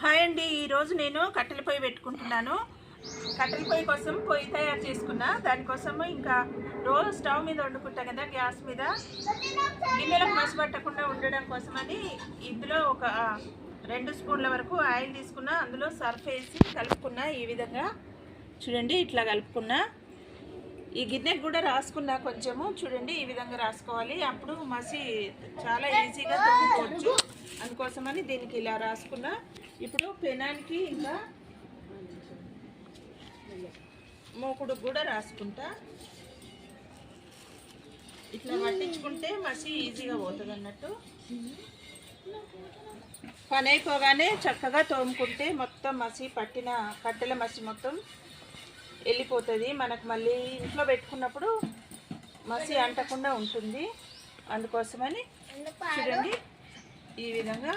Hi అండి, ఈరోజు నేను కట్టెల పొయ్యి పెట్టుకుంటున్నాను. కట్టెల పొయ్యి కోసం పొయ్యి తయారు చేసుకున్నా. దానికోసము ఇంకా రోజు స్టవ్ మీద వండుకుంటా కదా, గ్యాస్ మీద గిన్నెలకు మసి పట్టకుండా ఉండడం కోసమని ఇందులో ఒక 2 స్పూన్ల వరకు ఆయిల్ తీసుకున్నా. అందులో సర్ఫ్ వేసి కలుపుకున్నా. ఈ విధంగా చూడండి, ఇట్లా కలుపుకున్నా. ఈ గిన్నెకు కూడా రాసుకున్నా కొంచెము. చూడండి, ఈ విధంగా రాసుకోవాలి. అప్పుడు మసి చాలా ఈజీగా తొక్కుకోవచ్చు. అందుకోసమని దీనికి ఇలా రాసుకున్నా. ఇప్పుడు పెనానికి ఇంకా మూకుడు కూడా రాసుకుంటా. ఇట్లా పట్టించుకుంటే మసి ఈజీగా పోతుంది అన్నట్టు. పని అయిపోగానే చక్కగా తోముకుంటే మొత్తం మసి పట్టిన కట్టెల మసి మొత్తం వెళ్ళిపోతుంది. మనకు మళ్ళీ ఇంట్లో పెట్టుకున్నప్పుడు మసి అంటకుండా ఉంటుంది. అందుకోసమని చూడండి, ఈ విధంగా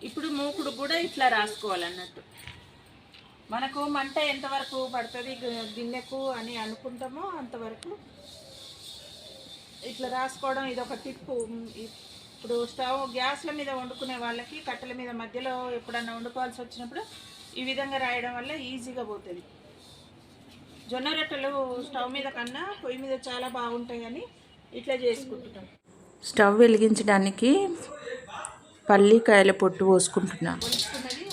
ఇప్పుడు మూకుడు కూడా ఇట్లా రాసుకోవాలన్నట్టు. మనకు మంట ఎంతవరకు పడుతుంది గిన్నెకు అని అనుకుంటామో అంతవరకు ఇట్లా రాసుకోవడం ఇదొక టిప్పు. ఇప్పుడు స్టవ్ గ్యాస్ల మీద వండుకునే వాళ్ళకి కట్టెల మీద మధ్యలో ఎప్పుడన్నా వండుకోవాల్సి వచ్చినప్పుడు ఈ విధంగా రాయడం వల్ల ఈజీగా పోతుంది. జొన్న రొట్టెలు స్టవ్ మీద కన్నా పొయ్యి మీద చాలా బాగుంటాయి అని ఇట్లా చేసుకుంటున్నాం. స్టవ్ వెలిగించడానికి పల్లికాయల పొట్టు పోసుకుంటున్నాను.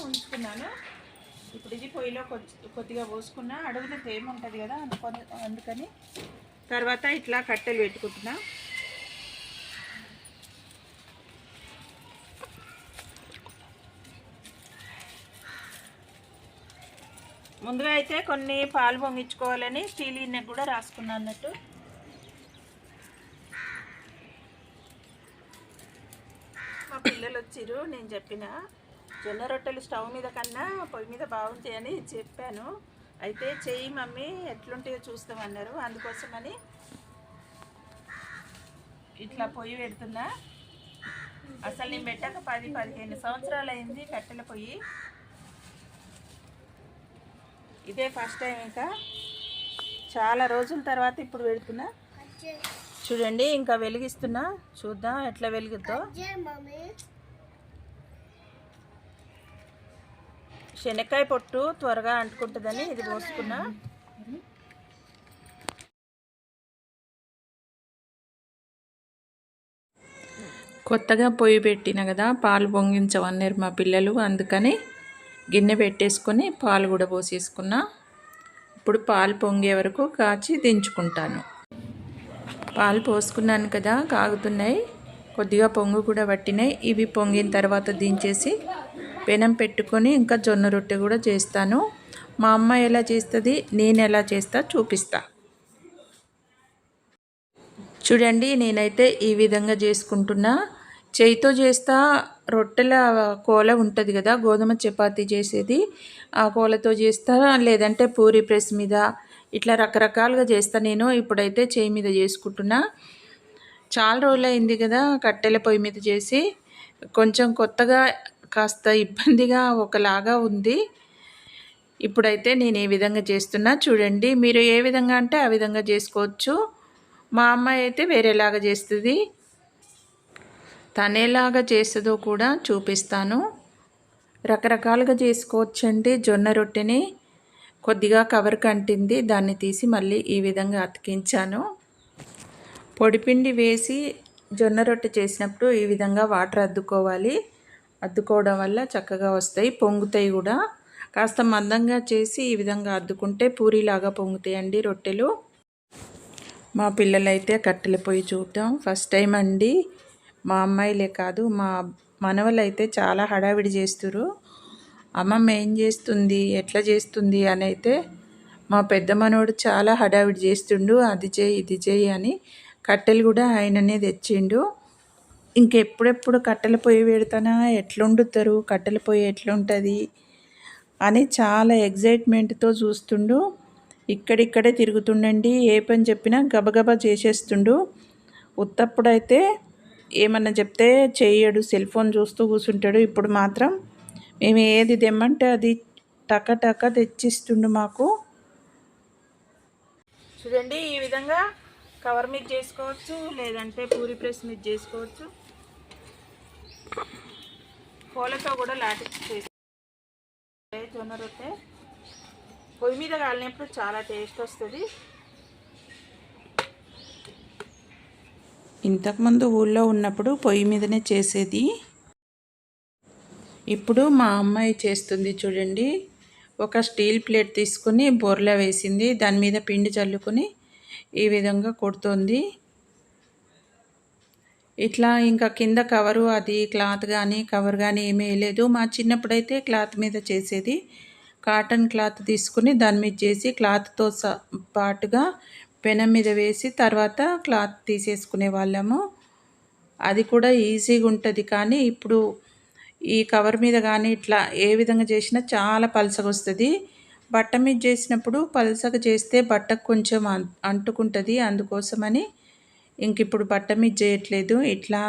ఉంచుకున్నాను. ఇప్పుడు ఇది పొయ్యిలో కొద్దిగా పోసుకున్నా. అడుగున తేమ ఉంటుంది కదా, అందుకని తర్వాత ఇట్లా కట్టెలు పెట్టుకుంటున్నా. ముందుగా అయితే కొన్ని పాలు పొంగించుకోవాలని స్టీల్ గిన్నె కూడా రాసుకున్నా అన్నట్టు. మా పిల్లలు వచ్చిర్రు. నేను చెప్పిన జొన్న రొట్టెలు స్టవ్ మీద కన్నా పొయ్యి మీద బాగుంటాయని చెప్పాను. అయితే చెయ్యి మమ్మీ, ఎట్లుంటాయో చూస్తామన్నారు. అందుకోసమని ఇట్లా పొయ్యి పెడుతున్నా. అసలు నేను పెట్టక 10-15 సంవత్సరాలు అయింది కట్టెల పొయ్యి. ఇదే ఫస్ట్ టైం. ఇంకా చాలా రోజుల తర్వాత ఇప్పుడు పెడుతున్నా. చూడండి, ఇంకా వెలిగిస్తున్నా. చూద్దాం ఎట్లా వెలుగుతో. శనక్కాయ పొట్టు త్వరగా అంటుకుంటుందని ఇది పోసుకున్నా. కొత్తగా పొయ్యి పెట్టిన కదా, పాలు పొంగించవన్నారు మా పిల్లలు. అందుకని గిన్నె పెట్టేసుకొని పాలు కూడా పోసేసుకున్నా. ఇప్పుడు పాలు పొంగే వరకు కాచి దించుకుంటాను. పాలు పోసుకున్నాను కదా, కాగుతున్నాయి. కొద్దిగా పొంగు కూడా పట్టినాయి. ఇవి పొంగిన తర్వాత దించేసి పెనం పెట్టుకొని ఇంకా జొన్న రొట్టె కూడా చేస్తాను. మా అమ్మ ఎలా చేస్తుంది, నేను ఎలా చేస్తా చూపిస్తా. చూడండి, నేనైతే ఈ విధంగా చేసుకుంటున్నా. చేయితో చేస్తా. రొట్టెల కోల ఉంటుంది కదా, గోధుమ చపాతీ చేసేది, ఆ కోలతో చేస్తా. లేదంటే పూరి ప్రెస్ మీద ఇట్లా రకరకాలుగా చేస్తా నేను. ఇప్పుడైతే చేయి మీద చేసుకుంటున్నా. చాలా రోజులైంది కదా కట్టెల పొయ్యి మీద చేసి. కొంచెం కొత్తగా కాస్త ఇబ్బందిగా ఒకలాగా ఉంది. ఇప్పుడైతే నేను ఏ విధంగా చేస్తున్నా చూడండి. మీరు ఏ విధంగా అంటే ఆ విధంగా చేసుకోవచ్చు. మా అమ్మాయి అయితే వేరేలాగా చేస్తుంది. తనేలాగా చేస్తుందో కూడా చూపిస్తాను. రకరకాలుగా చేసుకోవచ్చండి. జొన్న రొట్టెని కొద్దిగా కవర్ కంటింది, దాన్ని తీసి మళ్ళీ ఈ విధంగా అతికించాను. పొడిపిండి వేసి జొన్న రొట్టె చేసినప్పుడు ఈ విధంగా వాటర్ అద్దుకోవాలి. అద్దుకోవడం వల్ల చక్కగా వస్తాయి, పొంగుతాయి కూడా. కాస్త మందంగా చేసి ఈ విధంగా అద్దుకుంటే పూరీలాగా పొంగుతాయండి రొట్టెలు. మా పిల్లలైతే కట్టెల పొయ్యి చూడటం ఫస్ట్ టైం అండి. మా అమ్మాయిలే కాదు, మా మనవలైతే చాలా హడావిడి చేస్తురు. అమ్మమ్మ ఏం చేస్తుంది, ఎట్లా చేస్తుంది అని అయితే మా పెద్ద మనోడు చాలా హడావిడి చేస్తుండు. అది చేయి ఇది చేయి అని. కట్టెలు కూడా ఆయననే తెచ్చిండు. ఇంకెప్పుడెప్పుడు కట్టెల పొయ్యి పెడతానా, ఎట్లుండుతారు, కట్టెల పొయ్యి ఎట్లుంటుంది అని చాలా ఎగ్జైట్మెంట్తో చూస్తుండు. ఇక్కడిక్కడే తిరుగుతుండండి. ఏ పని చెప్పినా గబగబా చేసేస్తుండు. ఉత్తప్పుడైతే ఏమన్నా చెప్తే చేయడు, సెల్ ఫోన్ చూస్తూ కూర్చుంటాడు. ఇప్పుడు మాత్రం మేము ఏది తెమ్మంటే అది టక టక తెచ్చిస్తుండు మాకు. చూడండి, ఈ విధంగా కవర్ మీద చేసుకోవచ్చు, లేదంటే పూరి ప్రెస్ మీద చేసుకోవచ్చు. పూలతో కూడా లాటిక్స్ చేసి జొన్న రొట్టె పొయ్యి మీద కాలినప్పుడు చాలా టేస్ట్ వస్తుంది. ఇంతకుముందు ఊళ్ళో ఉన్నప్పుడు పొయ్యి మీదనే చేసేది. ఇప్పుడు మా అమ్మాయి చేస్తుంది చూడండి. ఒక స్టీల్ ప్లేట్ తీసుకుని బోర్లా వేసింది, దాని మీద పిండి చల్లుకొని ఈ విధంగా కొడుతోంది. ఇట్లా ఇంకా కింద కవరు అది క్లాత్ కానీ కవర్ కానీ ఏమీ వేయలేదు. మా చిన్నప్పుడైతే క్లాత్ మీద చేసేది. కాటన్ క్లాత్ తీసుకుని దాని మీద చేసి క్లాత్తో పాటుగా పెనం మీద వేసి తర్వాత క్లాత్ తీసేసుకునే వాళ్ళము. అది కూడా ఈజీగా ఉంటుంది. కానీ ఇప్పుడు ఈ కవర్ మీద కానీ ఇట్లా ఏ విధంగా చేసినా చాలా పలసగా వస్తుంది. బట్ట మీద చేసినప్పుడు పలసగా చేస్తే బట్టకు కొంచెం అంటుకుంటుంది. అందుకోసమని ఇంక ఇప్పుడు బట్ట మీద చేయట్లేదు. ఇట్లా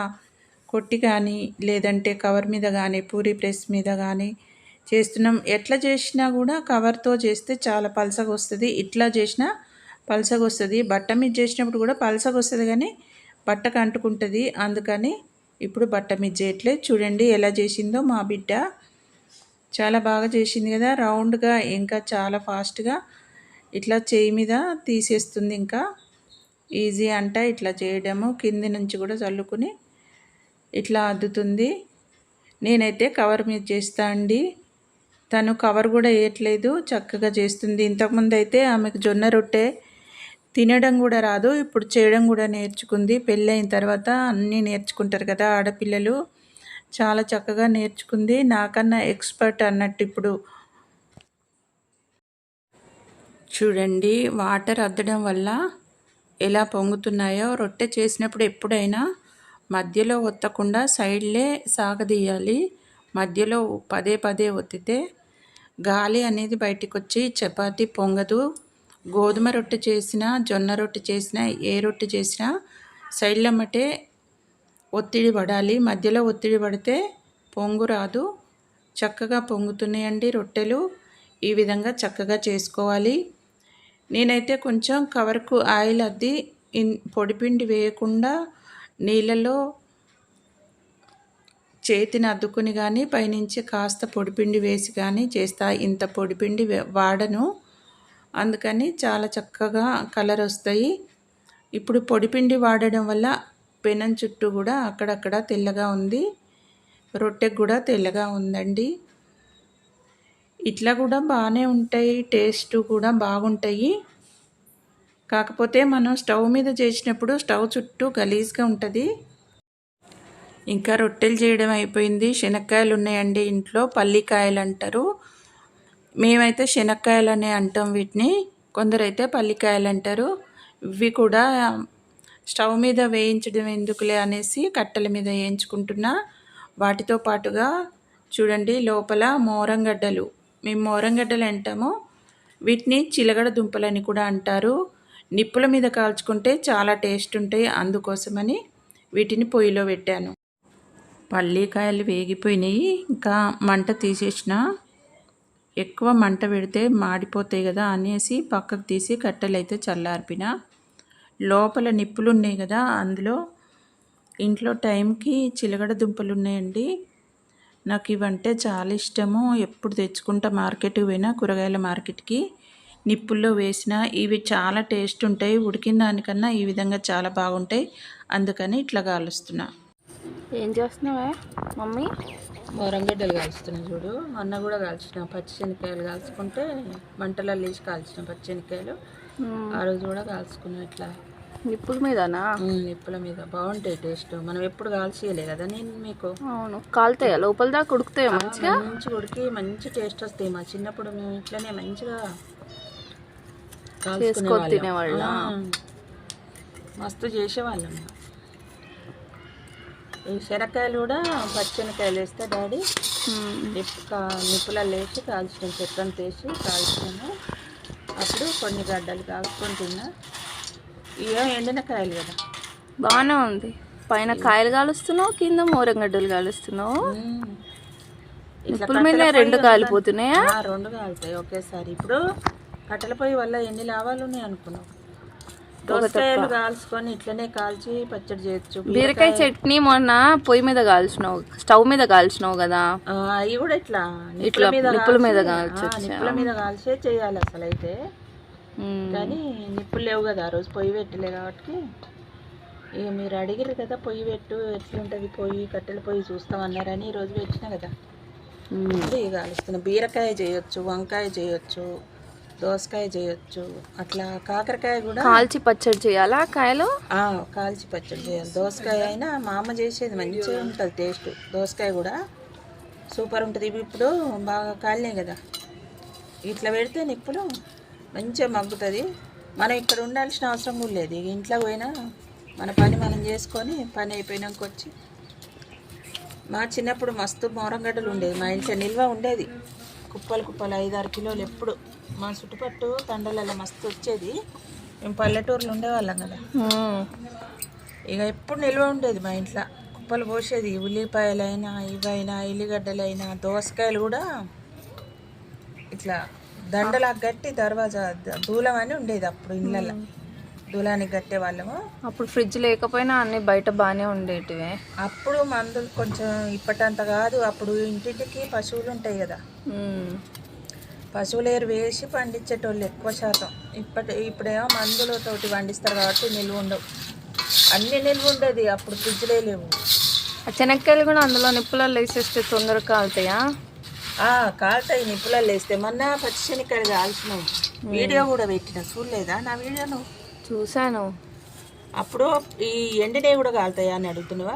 కొట్టి కానీ లేదంటే కవర్ మీద కానీ పూరి ప్రెస్ మీద కానీ చేస్తున్నాం. ఎట్లా చేసినా కూడా కవర్తో చేస్తే చాలా పలసగా వస్తుంది. ఇట్లా చేసినా పలసగా వస్తుంది. బట్ట మీద చేసినప్పుడు కూడా పలసగా వస్తుంది కానీ బట్టకు అంటుకుంటుంది. అందుకని ఇప్పుడు బట్ట మీద చేయట్లేదు. చూడండి ఎలా చేసిందో మా బిడ్డ. చాలా బాగా చేసింది కదా, రౌండ్గా ఇంకా చాలా ఫాస్ట్గా ఇట్లా చేయి మీద తీసేస్తుంది. ఇంకా ఈజీ అంట ఇట్లా చేయడము. కింది నుంచి కూడా చల్లుకుని ఇట్లా అద్దుతుంది. నేనైతే కవర్ మీద చేస్తా అండి. తను కవర్ కూడా వేయట్లేదు, చక్కగా చేస్తుంది. ఇంతకుముందు అయితే ఆమెకు జొన్న రొట్టె తినడం కూడా రాదు, ఇప్పుడు చేయడం కూడా నేర్చుకుంది. పెళ్ళైన తర్వాత అన్నీ నేర్చుకుంటారు కదా ఆడపిల్లలు. చాలా చక్కగా నేర్చుకుంది, నాకన్నా ఎక్స్పర్ట్ అన్నట్టు. ఇప్పుడు చూడండి వాటర్ అద్దడం వల్ల ఎలా పొంగుతున్నాయో. రొట్టె చేసినప్పుడు ఎప్పుడైనా మధ్యలో ఒత్తకుండా సైడ్లే సాగదీయాలి. మధ్యలో పదే పదే ఒత్తితే గాలి అనేది బయటికి వచ్చి చపాతీ పొంగదు. గోధుమ రొట్టె చేసినా జొన్న రొట్టె చేసినా ఏ రొట్టె చేసినా సైడ్ల మటే ఒత్తిడి పడాలి. మధ్యలో ఒత్తిడి పడితే పొంగు రాదు. చక్కగా పొంగుతున్నాయండి రొట్టెలు. ఈ విధంగా చక్కగా చేసుకోవాలి. నేనైతే కొంచెం కవర్కు ఆయిల్ అద్ది పొడిపిండి వేయకుండా నీళ్ళలో చేతిని అద్దుకుని కానీ పైనుంచి కాస్త పొడిపిండి వేసి కానీ చేస్తా. ఇంత పొడిపిండి వాడను, అందుకని చాలా చక్కగా కలర్ వస్తాయి. ఇప్పుడు పొడిపిండి వాడడం వల్ల పెనం చుట్టూ కూడా అక్కడక్కడ తెల్లగా ఉంది, రొట్టెకు కూడా తెల్లగా ఉందండి. ఇట్లా కూడా బాగానే ఉంటాయి, టేస్ట్ కూడా బాగుంటాయి. కాకపోతే మనం స్టవ్ మీద చేసినప్పుడు స్టవ్ చుట్టూ గలీజ్గా ఉంటుంది. ఇంకా రొట్టెలు చేయడం అయిపోయింది. శనక్కాయలు ఉన్నాయండి ఇంట్లో, పల్లికాయలు అంటారు. మేమైతే శనక్కాయలు అనే అంటాం వీటిని, కొందరైతే పల్లికాయలు అంటారు. ఇవి కూడా స్టవ్ మీద వేయించడం ఎందుకులే అనేసి కట్టెల మీద వేయించుకుంటున్నా. వాటితో పాటుగా చూడండి లోపల మోరంగడ్డలు, మేము మోరంగడ్డలు అంటాము, వీటిని చిలగడ దుంపలని కూడా అంటారు. నిప్పుల మీద కాల్చుకుంటే చాలా టేస్ట్ ఉంటాయి, అందుకోసమని వీటిని పొయ్యిలో పెట్టాను. పల్లికాయలు వేగిపోయినాయి, ఇంకా మంట తీసేసిన. ఎక్కువ మంట పెడితే మాడిపోతాయి కదా అనేసి పక్కకు తీసి కట్టెలు అయితే చల్లార్పిన. లోపల నిప్పులు ఉన్నాయి కదా, అందులో ఇంట్లో టైంకి చిలగడ దుంపలు ఉన్నాయండి. నాకు ఇవంటే చాలా ఇష్టము. ఎప్పుడు తెచ్చుకుంటా మార్కెట్కి పోయినా, కూరగాయల మార్కెట్కి, నిప్పుల్లో వేసిన ఇవి చాలా టేస్ట్ ఉంటాయి. ఉడికిన దానికన్నా ఈ విధంగా చాలా బాగుంటాయి, అందుకని ఇట్లా కాలుస్తున్నా. ఏం చేస్తున్నావా మమ్మీ? మోరంగడ్డలు కాల్చుతున్నా చూడు. అన్న కూడా కాల్చిన పచ్చిశనక్కాయలు కాల్చుకుంటే మంటలలో వేసి కాల్చిన పచ్చిశనక్కాయలు ఆ రోజు కూడా కాల్చుకున్నాం. ఇట్లా నిప్పుల మీదనా? నిప్పుల మీద బాగుంటాయి టేస్ట్. మనం ఎప్పుడు కాల్చేయలే కదా నేను మీకు. అవును, కాలుతాయా లోపల దాకా? ఉడుకుతాయా మంచిగా? మంచిగా ఉడికి మంచి టేస్ట్ వస్తాయి. మా చిన్నప్పుడు మేము ఇట్లనే మంచిగా చేసుకొని తినేవాళ్ళం, మస్తు చేసేవాళ్ళం. ఈ శనక్కాయలు కూడా పచ్చిశనక్కాయలు వేస్తే డాడీ నిప్పులలో వేసి కాల్చినాం, చక్రం వేసి కాల్చినాము. అప్పుడు కొన్ని గడ్డలు కాల్చుకొని తిన్నా. ఇవే ఎండిన కాయలు కదా. బాగానే ఉంది. పైన కాయలు కాలుస్తున్నావు, కింద మోరంగడ్డలు కాలుస్తున్నావు. ఇట్లా నిప్పుల మీద కట్టెల పొయ్యి రెండు కాలిపోతున్నాయా? రెండు కాలుతాయి ఒకేసారి. ఇప్పుడు కట్టెల పొయ్యి వల్ల ఎన్ని లాభాలు ఉన్నాయి అనుకున్నావు. దోసకాయలు కాల్చుకొని ఇట్లనే కాల్చి పచ్చడి చేయొచ్చు. బీరకాయ చట్నీ మొన్న పొయ్యి మీద కాల్చినావు, స్టవ్ మీద కాల్చినావు కదా, అవి కూడా ఇట్లా నిప్పుల మీద నిప్పుల మీద కాల్చే చేయాలి అసలు అయితే. కానీ నిప్పులు లేవు కదా ఆ రోజు, పొయ్యి పెట్టలే కాబట్టి. ఇక మీరు అడిగిరు కదా పొయ్యి పెట్టు ఎట్లుంటుంది పొయ్యి, కట్టెల పొయ్యి చూస్తామన్నారని ఈరోజు పెట్టినా కదా. ఇక కాలుస్తున్నా. బీరకాయ చేయొచ్చు, వంకాయ చేయొచ్చు, దోసకాయ చేయొచ్చు, అట్లా కాకరకాయ కూడా కాల్చి పచ్చడి చేయాలా కాయలు? కాల్చి పచ్చడి చేయాలి. దోసకాయ అయినా మా అమ్మ చేసేది మంచిగా ఉంటుంది టేస్ట్. దోసకాయ కూడా సూపర్ ఉంటుంది. ఇవి ఇప్పుడు బాగా కాలినాయి కదా, ఇట్లా పెడితే నిప్పులు మంచిగా మగ్గుతుంది. మనం ఇక్కడ ఉండాల్సిన అవసరం కూడా లేదు. ఇక ఇంట్లో పోయినా మన పని మనం చేసుకొని పని అయిపోయినాక వచ్చి. మా చిన్నప్పుడు మస్తు మోరంగడ్డలు ఉండేది మా ఇంట్లో, నిల్వ ఉండేది కుప్పలు కుప్పలు 5-6 కిలోలు. ఎప్పుడు మా చుట్టుపట్టు తండలలో మస్తు వచ్చేది. మేము పల్లెటూరులో ఉండేవాళ్ళం కదా, ఇక ఎప్పుడు నిల్వ ఉండేది మా ఇంట్లో. కుప్పలు పోసేది, ఉల్లిపాయలైనా ఇవైనా ఎల్లిగడ్డలైనా దోసకాయలు కూడా ఇట్లా దండలకు గట్టి దర్వాజా దూలం అని ఉండేది అప్పుడు ఇళ్ళల్లో, దూలానికి కట్టే వాళ్ళము. అప్పుడు ఫ్రిడ్జ్ లేకపోయినా అన్ని బయట బాగానే ఉండేటివే. అప్పుడు మందులు కొంచెం ఇప్పటంత కాదు. అప్పుడు ఇంటింటికి పశువులు ఉంటాయి కదా, పశువులు ఎరువు వేసి పండించేటోళ్ళు ఎక్కువ శాతం. ఇప్పుడేమో మందులతోటి పండిస్తారు కాబట్టి నిల్వ ఉండవు. అన్ని నిల్వ ఉండేది అప్పుడు, ఫ్రిడ్జ్లే లేవు. శనక్కాయలు కూడా అందులో నిప్పులలో వేసేస్తే తొందరగా కాలుతాయా? కాలుతాయి నిప్పులలో వేస్తే. మొన్న పచ్చిశనక్కాయలు కాల్చినాం, వీడియో కూడా పెట్టిన, చూడలేదా నా వీడియోను? చూశాను. అప్పుడు ఈ ఎండినవి కూడా కాలుతాయా అని అడుగుతున్నావా?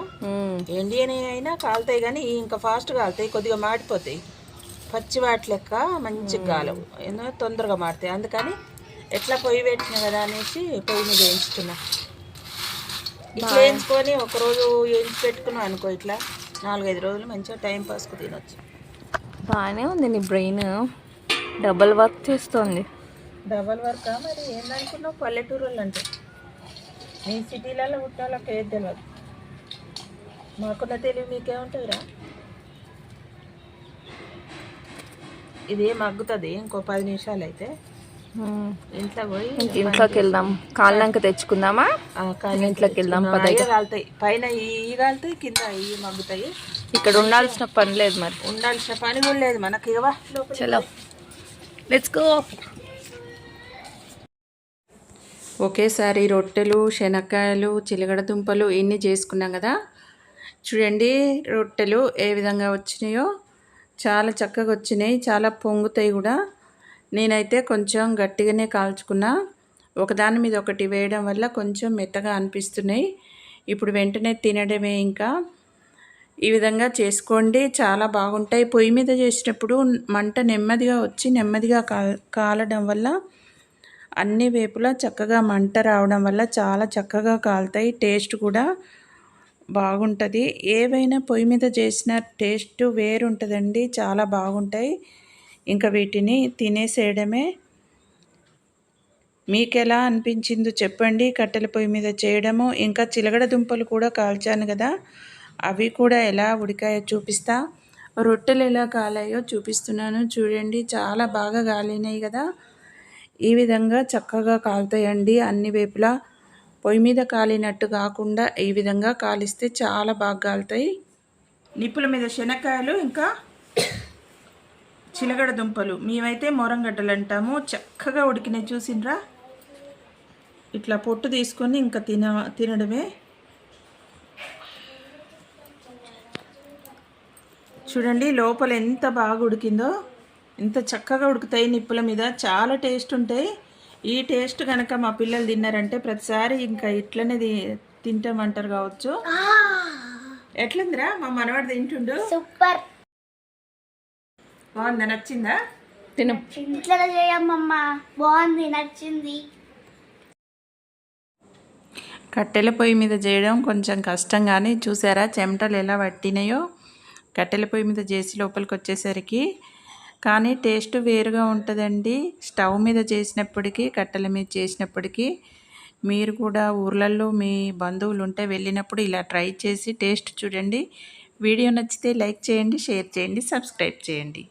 ఎండినవి అయినా కాలుతాయి కానీ ఇంకా ఫాస్ట్ కాలుతాయి, కొద్దిగా మాడిపోతాయి. పచ్చి వాటి లెక్క మంచిగా కాలవు, ఏదో తొందరగా మాడతాయి. అందుకని ఎట్లా పొయ్యి పెట్టిన కదా అనేసి పొయ్యి మీద వేయించుకున్నా. ఇట్లా వేయించుకొని ఒకరోజు వేయించి పెట్టుకున్నాం అనుకో, ఇట్లా 4-5 రోజులు మంచిగా టైం పాస్కు తినొచ్చు. బాగానే ఉంది నీ బ్రెయిన్, డబల్ వర్క్ చేస్తుంది. డబల్ వర్క్ మరి ఏందనుకున్నావు? పల్లెటూరు వాళ్ళు అంటే మీ సిటీలలో పుట్టాలకు ఏది తెలియదు. మాకున్న తెలివి మీకేముంటుందిరా? ఇది మగ్గుతుంది ఇంకో 10 నిమిషాలు అయితే ఇంట్లో పోయి ఇంట్లోకి వెళ్దాం. కాళ్ళంక తెచ్చుకుందామా? ఇంట్లోకి వెళ్దాం. కాలుతాయి పైన ఈ కాలుతాయి, కింద ఈ మగ్గుతాయి. ఇక్కడ ఉండాల్సిన పని లేదు, మరి ఉండాల్సిన పని కూడా లేదు మనకి. ఇవ్వ చలో లెట్స్ గో. ఒకేసారి రొట్టెలు, శనక్కాయలు, చిలగడ దుంపలు ఇన్ని చేసుకున్నాం కదా. చూడండి రొట్టెలు ఏ విధంగా వచ్చినాయో, చాలా చక్కగా వచ్చినాయి, చాలా పొంగుతాయి కూడా. నేనైతే కొంచెం గట్టిగానే కాల్చుకున్నా, ఒకదాని మీద ఒకటి వేయడం వల్ల కొంచెం మెత్తగా అనిపిస్తున్నాయి. ఇప్పుడు వెంటనే తినడమే. ఇంకా ఈ విధంగా చేసుకోండి, చాలా బాగుంటాయి. పొయ్యి మీద చేసినప్పుడు మంట నెమ్మదిగా వచ్చి నెమ్మదిగా కాలడం వల్ల అన్ని వేపులా చక్కగా మంట రావడం వల్ల చాలా చక్కగా కాలుతాయి. టేస్ట్ కూడా బాగుంటుంది. ఏవైనా పొయ్యి మీద చేసిన టేస్ట్ వేరుంటుందండి, చాలా బాగుంటాయి. ఇంకా వీటిని తినేసేయడమే. మీకు ఎలా అనిపించిందో చెప్పండి కట్టెల పొయ్యి మీద చేయడము. ఇంకా చిలగడ దుంపలు కూడా కాల్చాను కదా, అవి కూడా ఎలా ఉడికాయో చూపిస్తా. రొట్టెలు ఎలా కాలాయో చూపిస్తున్నాను చూడండి. చాలా బాగా కాలినాయి కదా. ఈ విధంగా చక్కగా కాలుతాయండి అన్ని వైపులా. పొయ్యి మీద కాలినట్టు కాకుండా ఈ విధంగా కాలిస్తే చాలా బాగా కాలుతాయి. నిప్పుల మీద శనక్కాయలు ఇంకా చిలగడ దుంపలు, మేమైతే మోరంగడ్డలు అంటాము, చక్కగా ఉడికినాయి. చూసిండ్రా? ఇట్లా పొట్టు తీసుకొని ఇంకా తినడమే. చూడండి లోపల ఎంత బాగా ఉడికిందో, ఎంత చక్కగా ఉడుకుతాయి నిప్పుల మీద, చాలా టేస్ట్ ఉంటాయి. ఈ టేస్ట్ కనుక మా పిల్లలు తిన్నారంటే ప్రతిసారి ఇంకా ఇట్లనే తింటామంటారు కావచ్చు. ఎట్లుందిరా మా మనవాడు తింటుండు? సూపర్. బాగుందా? నచ్చిందా? తిను. ఇంట్లో చేయమ్మమ్మ, బాగుంది, నచ్చింది. కట్టెల పొయ్యి మీద చేయడం కొంచెం కష్టం, కానీ చూసారా చెమటలు ఎలా పట్టినాయో కట్టెల పొయ్యి మీద చేసి లోపలికి వచ్చేసరికి. కానీ టేస్ట్ వేరుగా ఉంటుందండి స్టవ్ మీద చేసినప్పటికీ, కట్టెల మీద చేసినప్పటికీ. మీరు కూడా ఊర్లలో మీ బంధువులు ఉంటే వెళ్ళినప్పుడు ఇలా ట్రై చేసి టేస్ట్ చూడండి, వీడియో నచ్చితే లైక్ చేయండి, షేర్ చేయండి, సబ్స్క్రైబ్ చేయండి.